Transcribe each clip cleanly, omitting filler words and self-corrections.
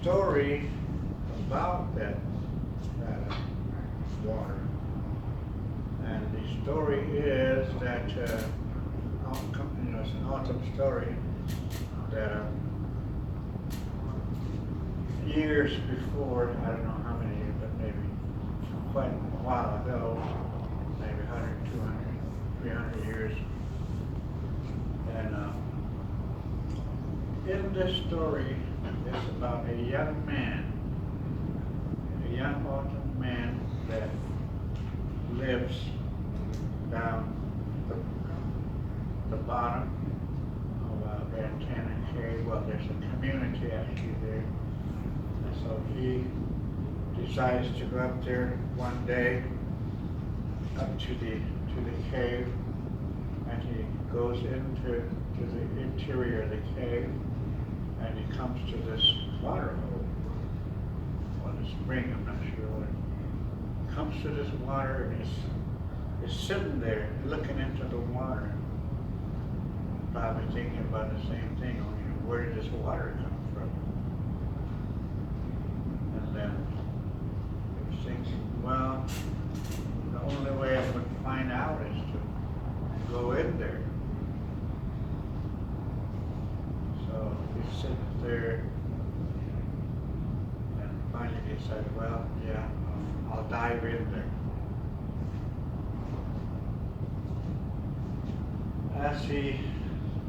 story about that water. And the story is that, it's an awesome story that years before, I don't know how many years, but maybe quite a while ago, maybe 100, 200, 300 years. And in this story, it's about a young man, a young autumn man that lives down the bottom of Ventana Cave. Well, there's a community actually there. And so he decides to go up there one day, up to the cave, and he goes into the interior of the cave, and he comes to this water hole, or the spring, I'm not sure what. Comes to this water, and he's sitting there looking into the water, probably thinking about the same thing. Where did this water come from? And then he was thinking, well, the only way I would find out is to go in there. So he's sitting there and finally decided, well, yeah, I'll dive in there. As he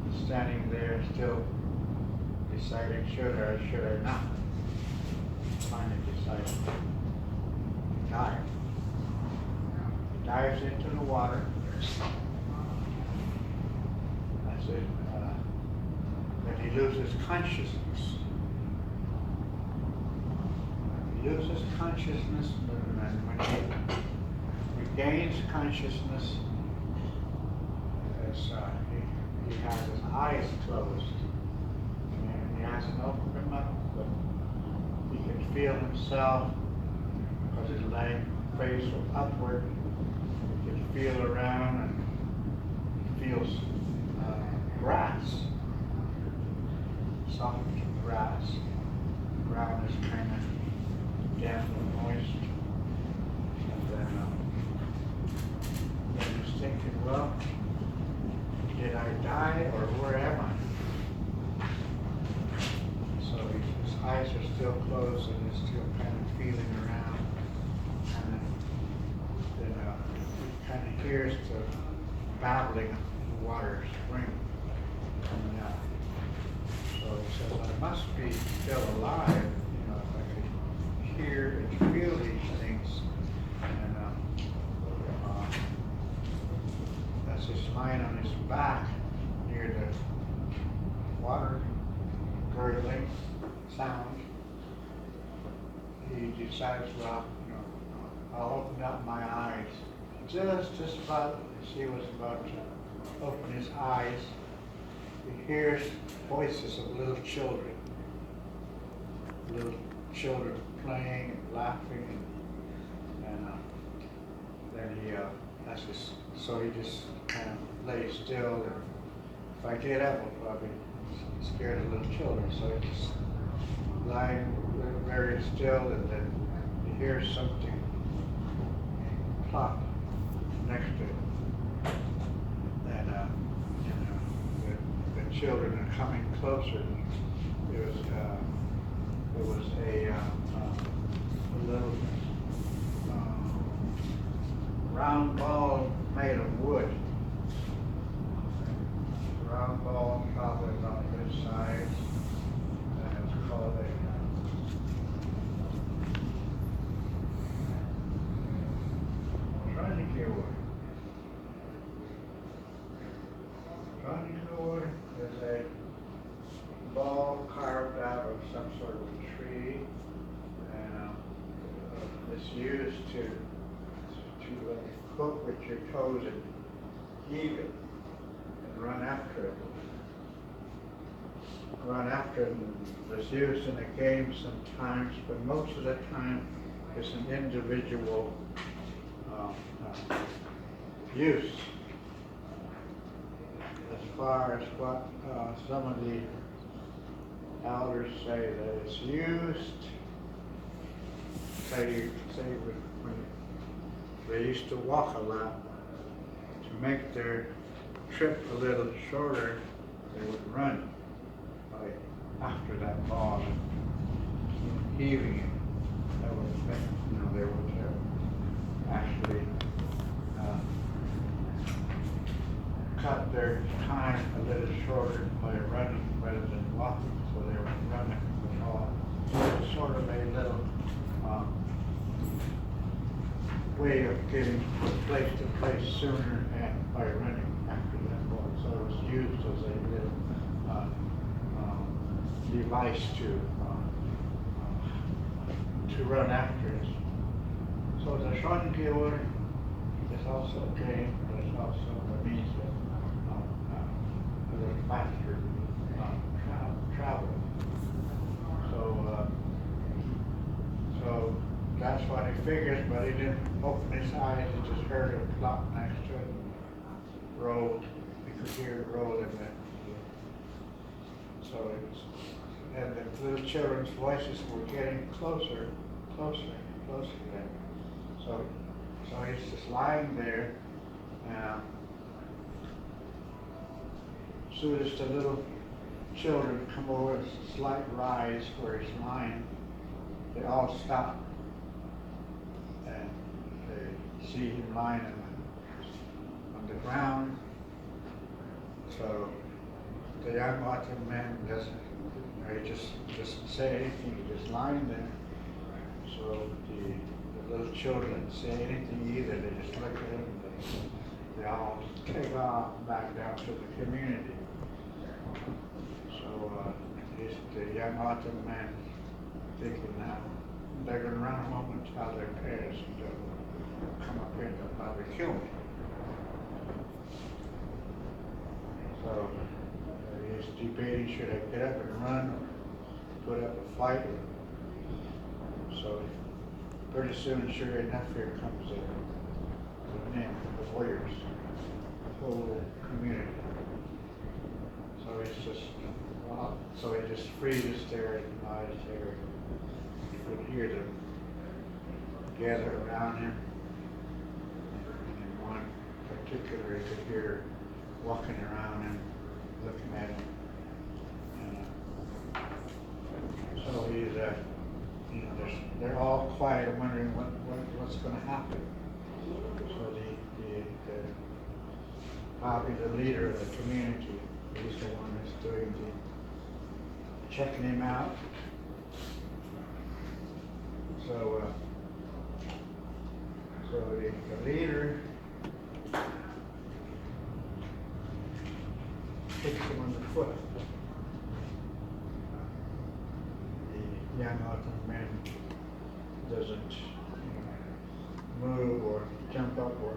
is standing there, still deciding should or should I not, finally decided to dive. He dives into the water. That's it. Then he loses consciousness. He loses consciousness, and when he regains consciousness, he has his eyes closed. And he hasn't opened them up, but he can feel himself, because his leg face upward. He can feel around, and he feels grass, soft grass. The ground is kind of damp and moist. And then he's thinking, well, did I die, or where am I? So his eyes are still closed, and he's still kind of feeling around. And then he kind of hears the babbling of the water spring coming out. So he says, I must be still alive, if I could hear and feel these things. And as he's lying on his back near the water gurgling sound, he decides, well, I'll open up my eyes. Just about as he was about to open his eyes, he hears voices of little children playing and laughing, and then so he just kind of lays still. And if I get up, I'll probably scare the little children. So he just lying very still, and then he hears something plop next to him. And the children are coming closer. There was a little round ball made of wood. Round ball, probably about this size, and it's called a Tohono is a ball carved out of some sort of tree, and it's used to hook with your toes and heave it and run after it. It's used in a game sometimes, but most of the time it's an individual use. As far as what some of the elders say that it's used, when they used to walk a lot, to make their trip a little shorter, they would run like after that ball and heaving it. That would make, they would actually cut their time a little shorter by running rather than walking, so they were running with all. It's sort of a little way of getting from place to place sooner and by running after that ball. So it was used as a little device to run after it. So the Schottengeber is also a game, but it's also a means of a little faster travel. So that's what he figures, but he didn't open his eyes. He just heard a clock next to it roll. He could hear it rolling. So and the little children's voices were getting closer, closer, closer then. So he's just lying there. As soon as the little children come over a slight rise where he's lying, they all stop. And they see him lying on the ground. So the young autumn man doesn't say anything, he's just lying there. So the little children say anything either, they just look at him, they all take off back down to the community. So the young autumn man thinking now, they're going to run home and tell their parents to come up here and they'll probably kill me. So he's debating, should I get up and run or put up a fight? So pretty soon, sure enough, here comes the men, the warriors, the whole community. So it's just, so he just freezes there and lies there. You could hear them gather around him. And one particular, you could hear walking around him, looking at him. And so he's, they're all quiet and wondering what's going to happen. So probably the leader of the community, he's the one that's doing checking him out. So the leader kicks him on the foot. The young autumn man doesn't move or jump up or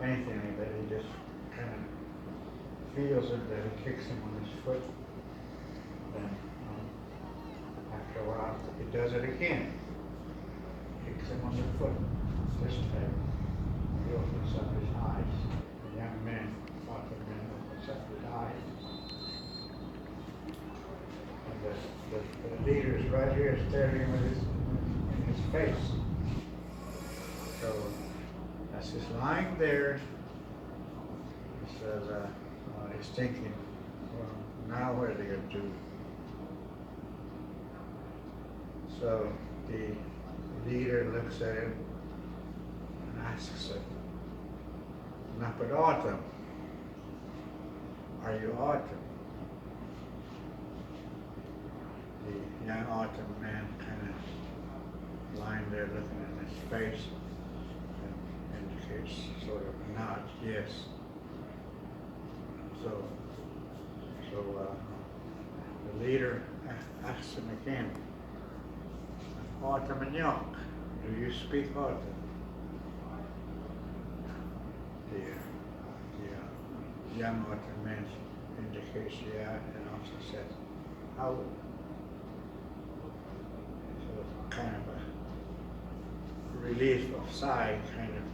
anything like that. He just kind of feels it that he kicks him on his foot. Then after a while, he does it again. Kicks him on the foot. This time, he opens up his eyes. The young man, autumn man, opens up his eyes. And the leader is right here staring in his face. So as he's lying there, he says, he's thinking, well, now what are they going to do? So the leader looks at him and asks him, "Napad autumn, are you autumn?" The young autumn man kind of lying there looking in his face and indicates sort of a nod, yes. So the leader asks him again, "Autumn and young, do you speak autumn?" The young autumn man indicates yeah, and also says, "How?" So kind of a relief of sigh kind of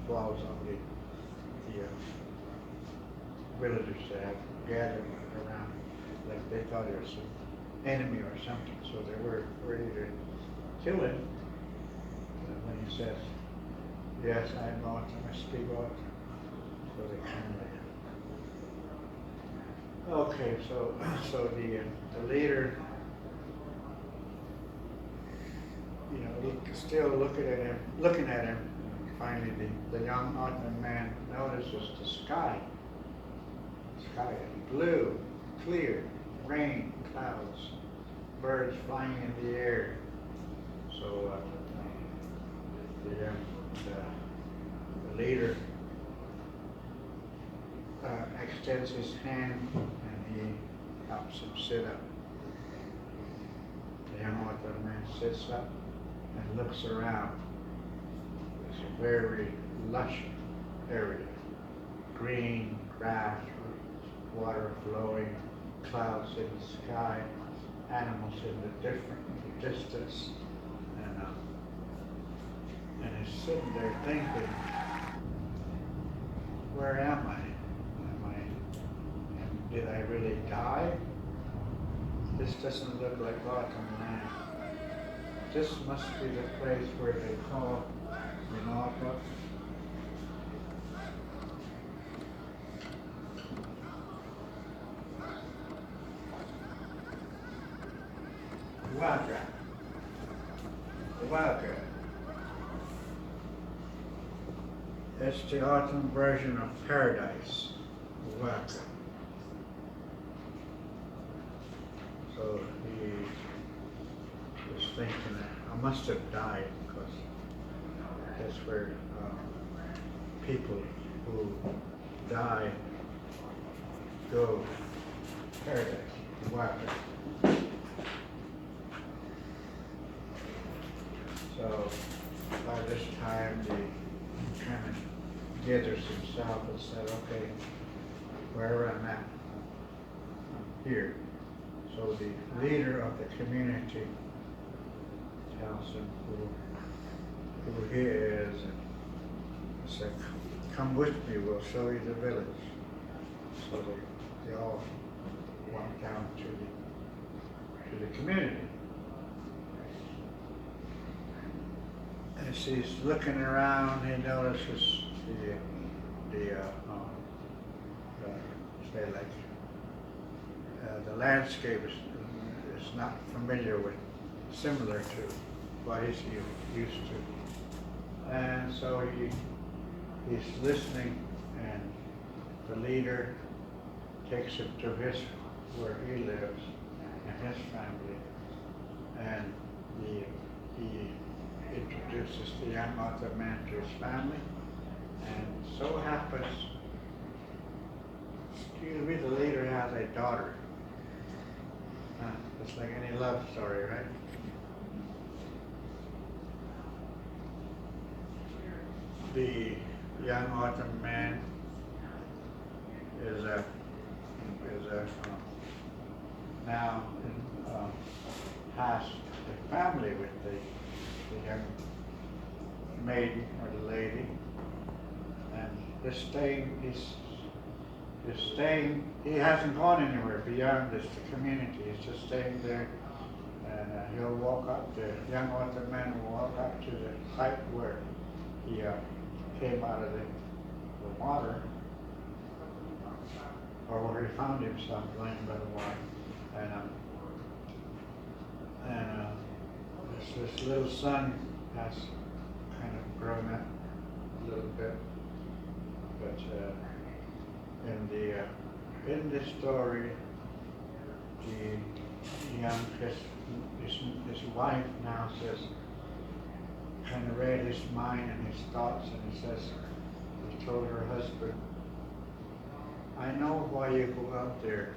falls on the villagers that have gathered around, like they thought it was enemy or something, so they were ready to kill him. And when he says, yes, I'm going to speak out, so they kind of, okay, so the leader, you know, still looking at him. Finally, the young Ottoman man notices the sky. The sky is blue, clear, rain, clouds, birds flying in the air. So the leader extends his hand and he helps him sit up. The young Ottoman man sits up and looks around. It's a very lush area. Green grass, water flowing, clouds in the sky, animals in the distance, and he's sitting there thinking, where am I? Did I really die? This doesn't look like autumn land. This must be the place where they call Ventana. Waka. It's the autumn version of paradise. Waka. So he was thinking that I must have died because that's where people who die go to paradise. Waka. So by this time he kind of gathers himself and said, okay, wherever I'm at, I'm here. So the leader of the community tells him who he is and said, come with me, we'll show you the village. So they all walk down to the community. As he's looking around, he notices the landscape is not familiar with, similar to what he's used to. And so he's listening, and the leader takes him to where he lives and his family, and he introduces the young Ottoman man to his family, and so happens, the leader has a daughter. Just like any love story, right? The young Ottoman man now has a family with the young maiden or the lady, and this staying, he hasn't gone anywhere beyond this community. He's just staying there, and he'll walk up, the young Ottoman man will walk up to the height where he came out of the water, or where he found himself laying by the water, and this little son has kind of grown up a little bit, but in this story, the young his wife now says, kind of read his mind and his thoughts, and he says, he told her husband, I know why you go out there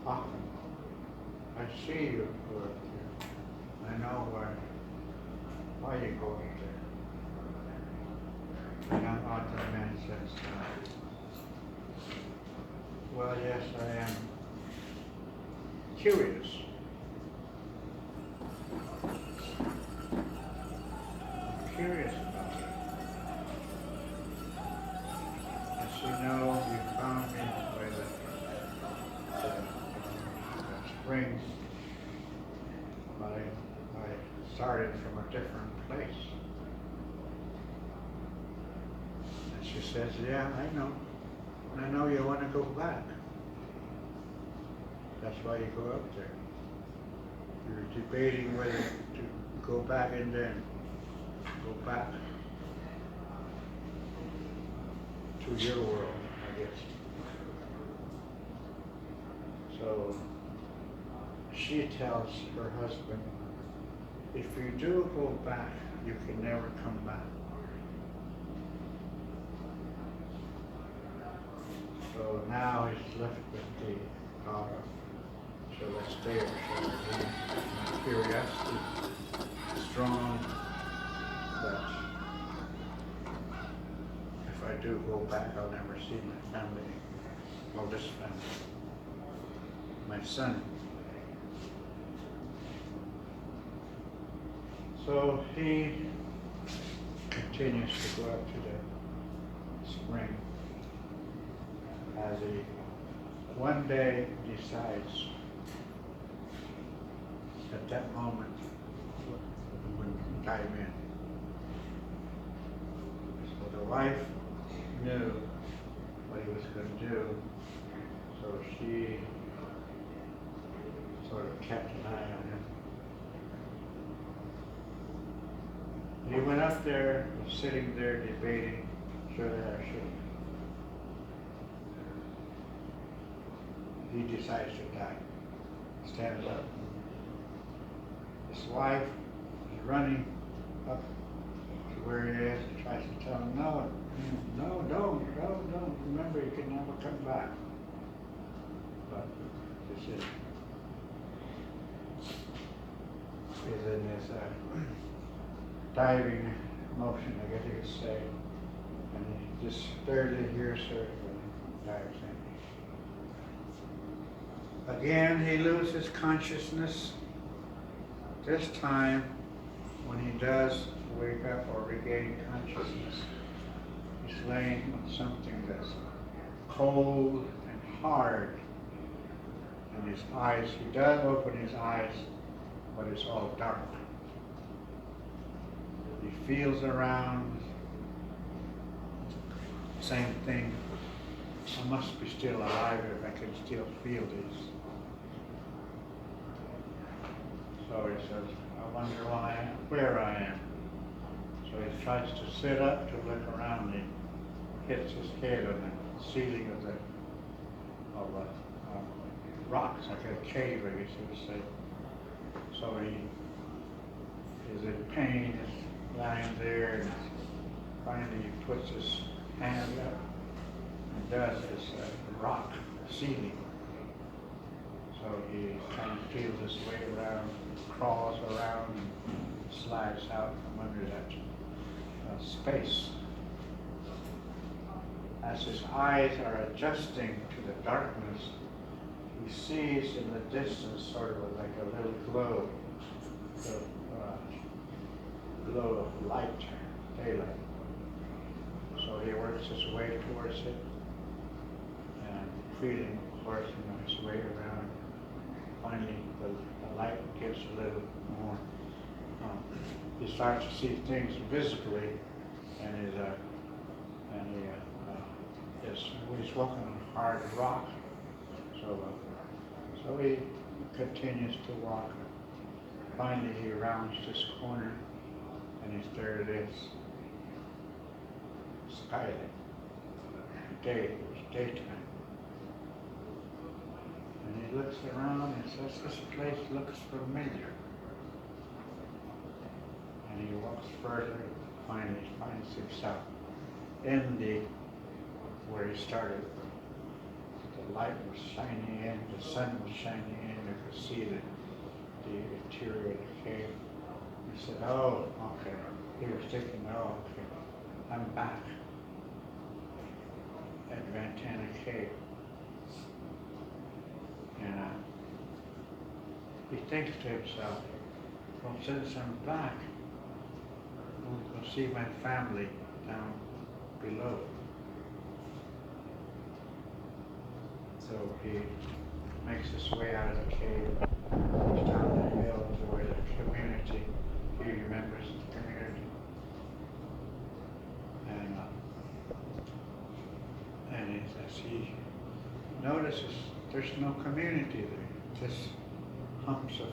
often. I see you go out there. I know why you go out there. The young Ottoman man says, well, yes, I am curious. I'm curious about it. As you know, you found me by the spring, but I started from a different place. And she says, yeah, I know. I know you want to go back. That's why you go up there. You're debating whether to go back and then go back to your world, I guess. So she tells her husband, if you do go back, you can never come back. So now he's left with the thought of, shall I stay or shall I leave? My curiosity strong that if I do go back, I'll never see my family, or this family, my son. So he continues to go up to the spring as he one day decides at that moment he would dive in. So the wife knew what he was going to do, so she sort of kept an eye on him. He went up there, was sitting there debating, should I or shouldn't. He decides to die. Stands up. His wife is running up to where he is and tries to tell him, no, don't. Remember, you can never come back. But this is in this diving motion, I guess you could say. And he just barely hears her when he dives in. Again, he loses consciousness. This time, when he does wake up or regain consciousness, he's laying on something that's cold and hard. And his eyes, he does open his eyes, but it's all dark. He feels around, same thing. I must be still alive if I can still feel this. So he says, I wonder where I am. So he tries to sit up to look around. He hits his head on the ceiling of the rocks, like a cave, I guess you would say. So he is in pain, is lying there, and finally he puts his hand up and does this rock ceiling. So he kind of feels his way around, crawls around, and slides out from under that space. As his eyes are adjusting to the darkness, he sees in the distance sort of like a little glow, glow of light, daylight. So he works his way towards it, and feeling, of course, his way around. Finally, the light gets a little more. He starts to see things visibly, and he's walking on hard rock. So he continues to walk. Finally, he rounds this corner, and there it is. Skylight. Day, it was daytime. And he looks around and says, this place looks familiar. And he walks further and finally finds himself in where he started. The light was shining in, the sun was shining in, you could see the interior of the cave. He said, oh, okay. He was thinking, oh, okay, I'm back at Ventana Cave. And he thinks to himself, well, since I'm back, I'll go see my family down below. So he makes his way out of the cave. there's no community there, just humps of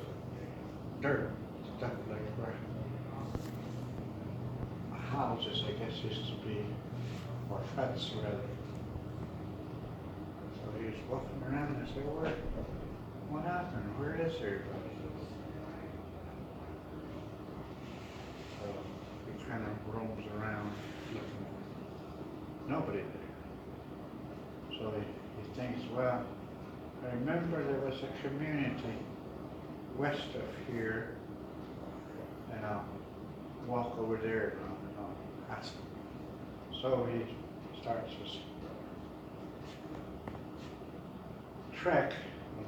dirt, stuff like where houses, I guess, used to be, or huts rather. So he was walking around and I said, what happened? Where is everybody? So he kind of roams around looking, nobody there. So he thinks, well, I remember there was a community west of here, and I'll walk over there and I'll ask him. So he starts his trek of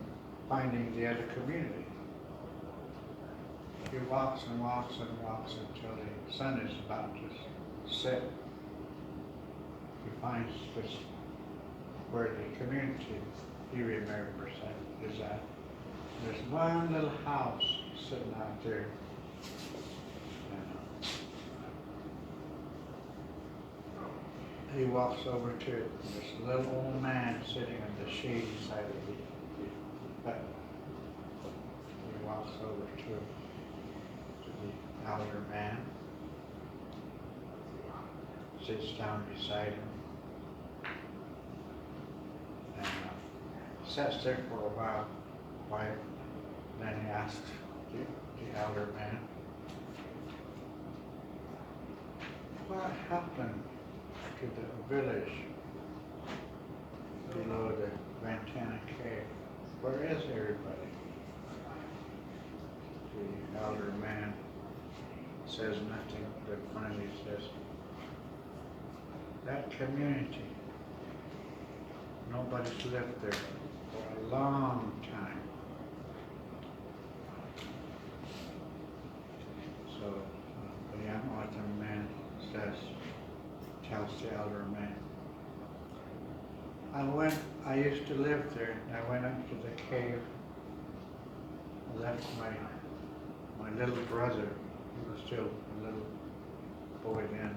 finding the other community. He walks and walks and walks until the sun is about to set. He finds this where the community he remembers is at. There's one little house sitting out there. And he walks over to it, and this little old man sitting on the shady side of the hut. He walks over to the elder man, sits down beside him, and sits there for a while. Then he asks the elder man, what happened to the village below the Ventana Cave? Where is everybody? The elder man says nothing, but finally says, that community, nobody's lived there for a long time. So the young autumn man tells the elder man, I used to live there, and I went up to the cave. I left my little brother, he was still a little boy then.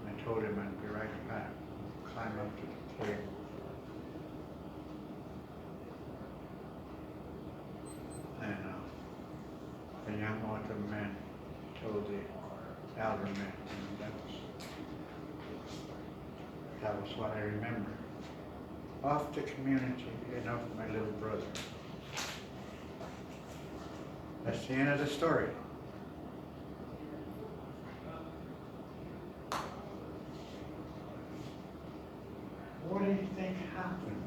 I told him I'd be right back, climb up to the cave. And the young autumn man told the elder man, and that was what I remember. Off the community and of my little brother. That's the end of the story. What do you think happened?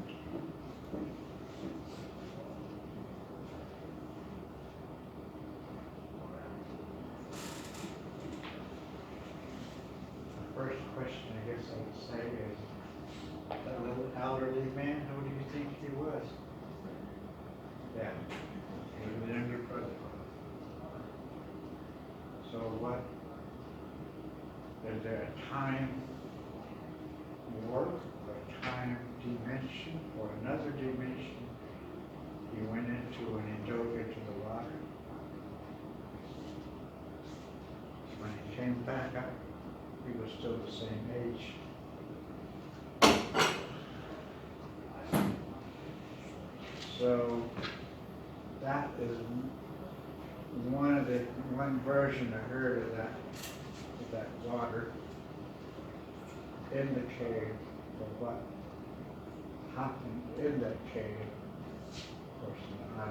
The first question I guess I would say is, that little elderly man, who do you think he was? Yeah, he was the younger brother. So what, is there a time warp, or a time dimension, or another dimension he went into when he dove into the water? When he came back up, he was still the same age. So that is one version I heard of that water in the cave, or what happened in that cave. Of course, I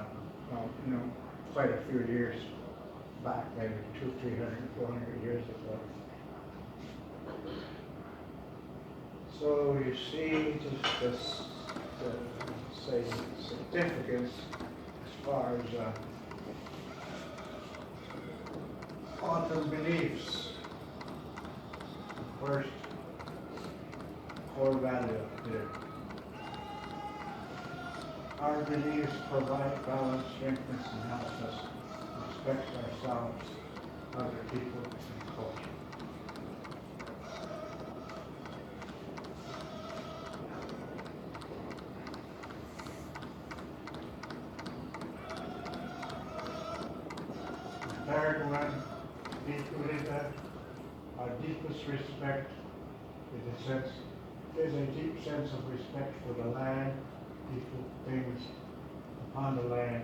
don't know, quite a few years back, maybe 200, 300, 400 years ago. So you see this say significance as far as autumn beliefs. The first core value there. Our beliefs provide balance, strengthens, and helps us respect ourselves, other people, and culture. The third one, deeply that our deepest respect is a sense There's a deep sense of respect for the land, people, things upon the land,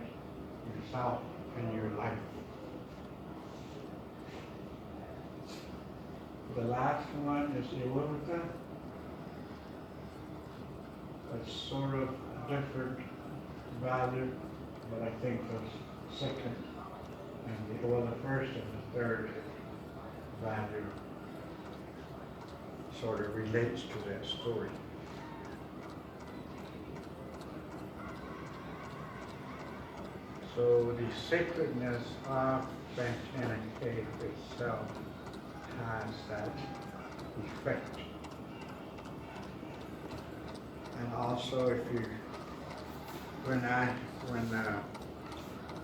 yourself, and your life. The last one is Iwilka. It's sort of a different value, but I think the second the first and the third value sort of relates to that story. So the sacredness of Ventana Cave itself has that effect. And also, if you,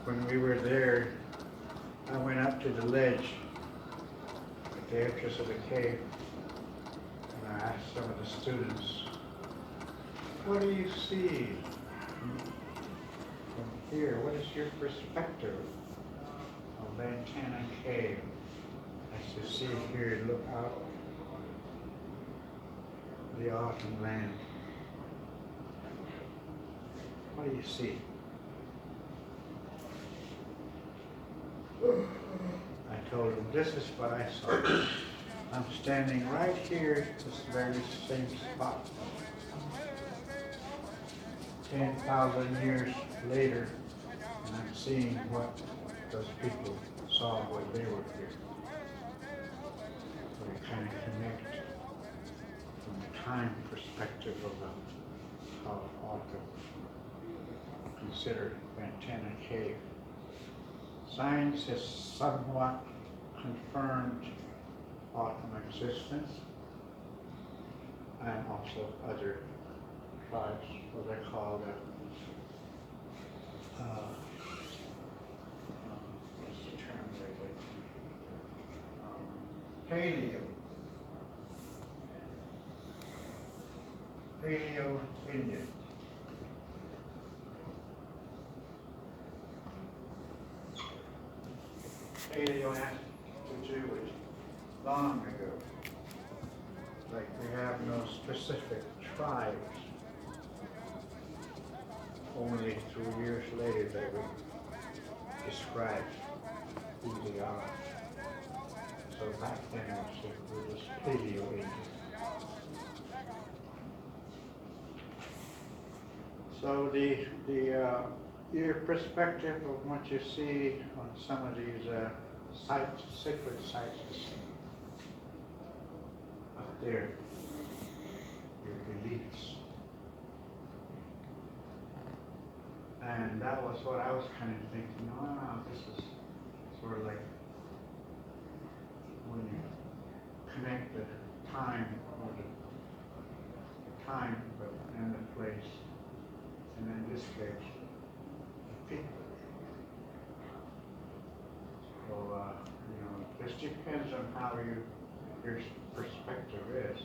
when we were there, I went up to the ledge at the entrance of the cave, and I asked some of the students, "What do you see from here? What is your perspective of Ventana Cave as you see here and look out the autumn land? What do you see?" I told him, "This is what I saw. I'm standing right here, this very same spot. 10,000 years later, and I'm seeing what those people saw when they were here." So we kind of connect from the time perspective of how autumn considered Ventana Cave. Science has somewhat confirmed autumn existence, and also other tribes, what they call the what's the term Paleo-Indian. Paleo has to do with long ago. Like we have no specific tribes. Only 2 years later that we describe who they are. So back then it was Paleo-Indian. So your perspective of what you see on some of these sites, sacred sites, up there, your beliefs. And that was what I was kind of thinking, this is sort of like when you connect the time or the time and the place, and in this case, the people. So, this depends on how your perspective is.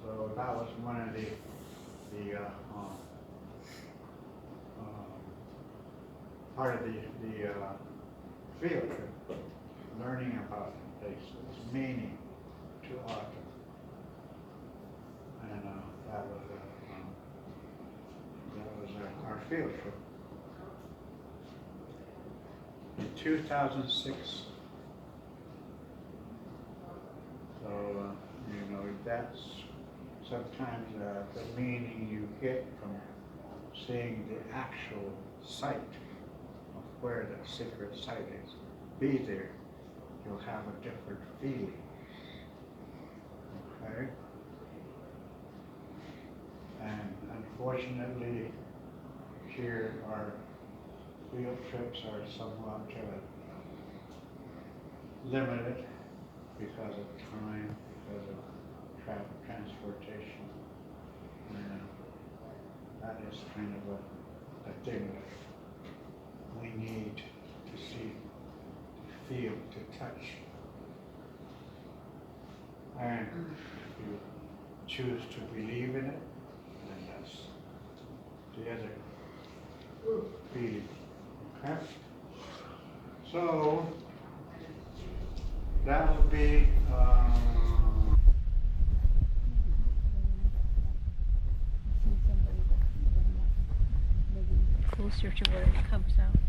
So that was one of the part of the field trip, learning about the place, its meaning to autumn, and that was our field trip. In 2006, so that's sometimes the meaning you get from seeing the actual site of where the sacred site is. Be there, you'll have a different feeling. Okay? And unfortunately, here our field trips are somewhat limited because of time, because of transportation, and that is kind of a thing we need to see, to feel, to touch. And if you choose to believe in it, then that's the other feeling. Okay? So that would be closer to where it comes out.